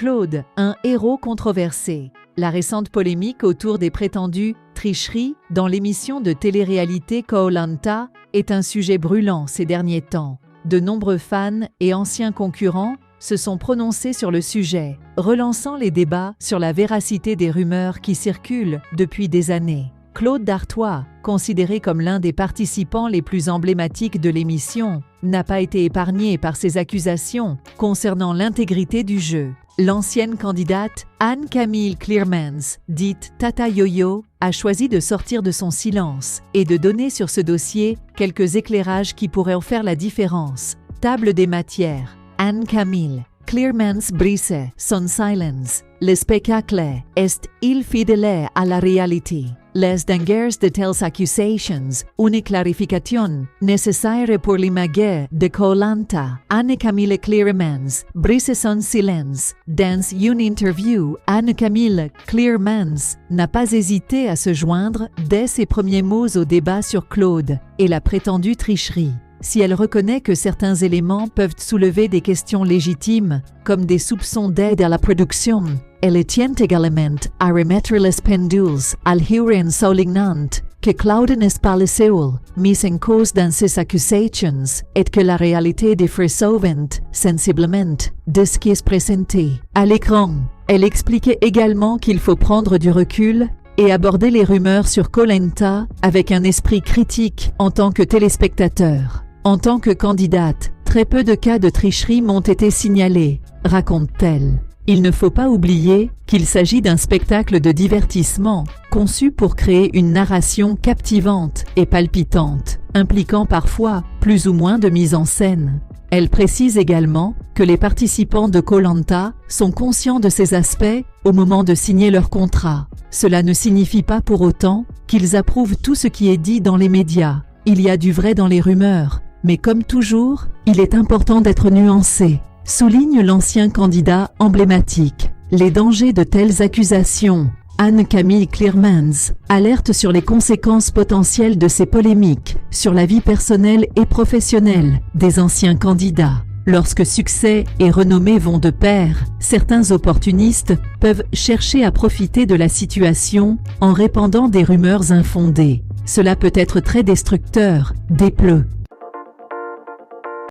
Claude, un héros controversé. La récente polémique autour des prétendues tricheries dans l'émission de télé-réalité Koh-Lanta est un sujet brûlant ces derniers temps. De nombreux fans et anciens concurrents se sont prononcés sur le sujet, relançant les débats sur la véracité des rumeurs qui circulent depuis des années. Claude Dartois, considéré comme l'un des participants les plus emblématiques de l'émission, n'a pas été épargné par ces accusations concernant l'intégrité du jeu. L'ancienne candidate Anne-Camille Clearmans, dite Tata Yo-Yo, a choisi de sortir de son silence et de donner sur ce dossier quelques éclairages qui pourraient en faire la différence. Table des matières. Anne-Camille Clearmans brise son silence. Le spectacle est infidèle à la réalité. Les dangers de telles accusations, une clarification nécessaire pour l'image de Koh-Lanta. Anne-Camille Clearmans brise son silence. Dans une interview, Anne-Camille Clearmans n'a pas hésité à se joindre dès ses premiers mots au débat sur Claude et la prétendue tricherie. Si elle reconnaît que certains éléments peuvent soulever des questions légitimes, comme des soupçons d'aide à la production, elle tient également à remettre les pendules à l'heure soulignante que Claude n'est pas le seul mis en cause dans ces accusations et que la réalité diffère souvent, sensiblement, de ce qui est présenté à l'écran. Elle expliquait également qu'il faut prendre du recul et aborder les rumeurs sur Koh-Lanta avec un esprit critique en tant que téléspectateur. En tant que candidate, très peu de cas de tricherie m'ont été signalés, raconte-t-elle. Il ne faut pas oublier qu'il s'agit d'un spectacle de divertissement, conçu pour créer une narration captivante et palpitante, impliquant parfois plus ou moins de mise en scène. Elle précise également que les participants de Koh-Lanta sont conscients de ces aspects au moment de signer leur contrat. Cela ne signifie pas pour autant qu'ils approuvent tout ce qui est dit dans les médias. Il y a du vrai dans les rumeurs, mais comme toujours, il est important d'être nuancé, souligne l'ancien candidat emblématique. Les dangers de telles accusations. Anne-Camille Clearmans alerte sur les conséquences potentielles de ces polémiques sur la vie personnelle et professionnelle des anciens candidats. Lorsque succès et renommée vont de pair, certains opportunistes peuvent chercher à profiter de la situation en répandant des rumeurs infondées. Cela peut être très destructeur, déplore